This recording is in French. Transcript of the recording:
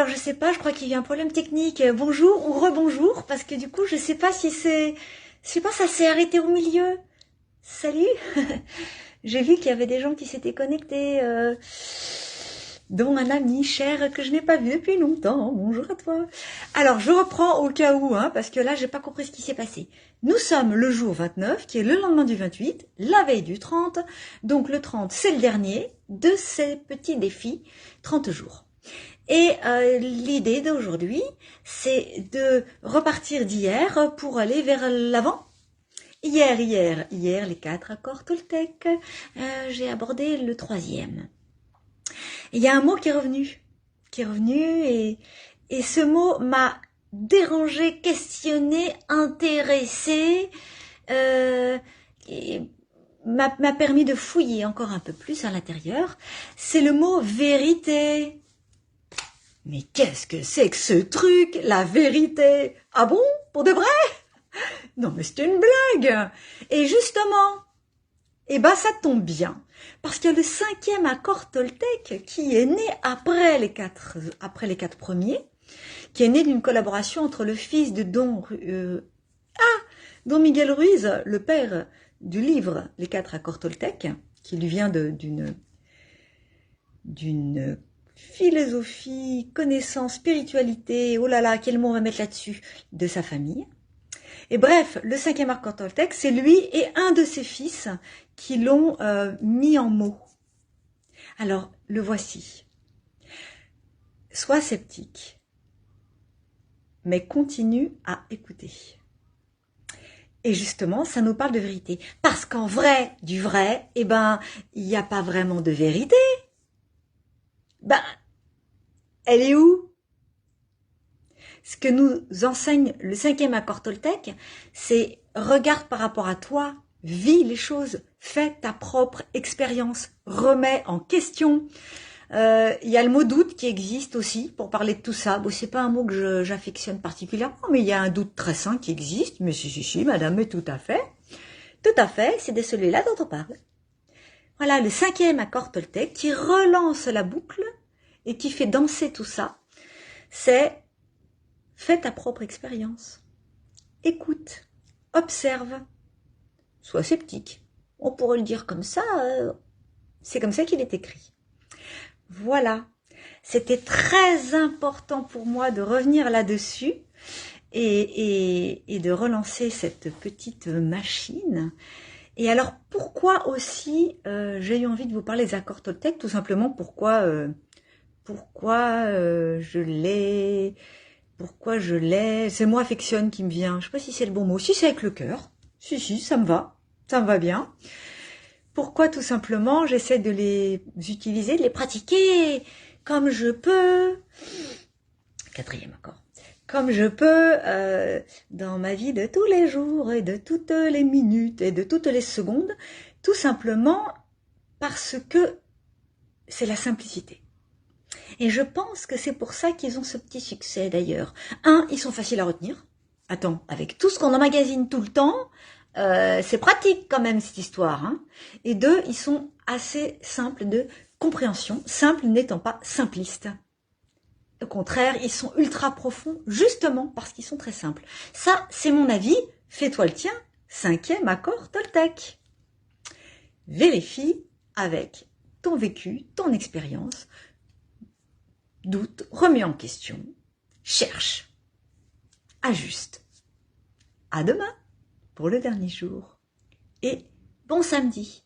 Alors je sais pas, je crois qu'il y a un problème technique. Bonjour ou rebonjour, parce que du coup je sais pas si c'est... Je sais pas, ça s'est arrêté au milieu. Salut. J'ai vu qu'il y avait des gens qui s'étaient connectés, dont un ami cher que je n'ai pas vu depuis longtemps. Bonjour à toi. Alors je reprends au cas où, parce que là j'ai pas compris ce qui s'est passé. Nous sommes le jour 29, qui est le lendemain du 28, la veille du 30. Donc le 30 c'est le dernier de ces petits défis 30 jours. Et l'idée d'aujourd'hui, c'est de repartir d'hier pour aller vers l'avant. Hier, les 4 accords Toltec, j'ai abordé le 3e. Il y a un mot qui est revenu et ce mot m'a dérangé, questionné, intéressé, et m'a permis de fouiller encore un peu plus à l'intérieur. C'est le mot vérité. Mais qu'est-ce que c'est que ce truc, la vérité? Ah bon? Pour de vrai? Non mais c'est une blague. Et justement, ça tombe bien. Parce qu'il y a le 5e accord Toltec qui est né après les quatre premiers, qui est né d'une collaboration entre le fils de Don Miguel Ruiz, le père du livre Les 4 accords Toltec, qui lui vient d'une philosophie, connaissance, spiritualité, oh là là, quel mot on va mettre là-dessus, de sa famille. Et bref, le 5e accord Toltec, c'est lui et un de ses fils qui l'ont mis en mots. Alors, le voici. Sois sceptique, mais continue à écouter. Et justement, ça nous parle de vérité. Parce qu'en vrai, du vrai, il n'y a pas vraiment de vérité. Elle est où? Ce que nous enseigne le 5e accord Toltec, c'est regarde par rapport à toi, vis les choses, fais ta propre expérience, remets en question. Il y a le mot doute qui existe aussi pour parler de tout ça. Bon, c'est pas un mot que j'affectionne particulièrement, mais il y a un doute très sain qui existe. Mais si, madame, mais tout à fait, c'est de celui-là dont on parle. Voilà, le 5e accord Toltec qui relance la boucle et qui fait danser tout ça, c'est fais ta propre expérience. Écoute, observe, sois sceptique. On pourrait le dire comme ça, c'est comme ça qu'il est écrit. Voilà, c'était très important pour moi de revenir là-dessus et de relancer cette petite machine. Et alors, pourquoi aussi j'ai eu envie de vous parler des accords Toltec? Tout simplement, pourquoi je l'ai... C'est le mot affectionne qui me vient. Je sais pas si c'est le bon mot. Si c'est avec le cœur. Si, ça me va bien. Pourquoi? Tout simplement, j'essaie de les utiliser, de les pratiquer comme je peux. 4e accord. Comme je peux dans ma vie de tous les jours et de toutes les minutes et de toutes les secondes. Tout simplement parce que c'est la simplicité. Et je pense que c'est pour ça qu'ils ont ce petit succès d'ailleurs. 1, ils sont faciles à retenir. Attends, avec tout ce qu'on emmagasine tout le temps, c'est pratique quand même cette histoire. Et 2, ils sont assez simples de compréhension, simples n'étant pas simplistes. Au contraire, ils sont ultra profonds justement parce qu'ils sont très simples. Ça, c'est mon avis. Fais-toi le tien. 5e accord Toltec. Vérifie avec ton vécu, ton expérience. Doute, remets en question, cherche, ajuste. À demain pour le dernier jour et bon samedi.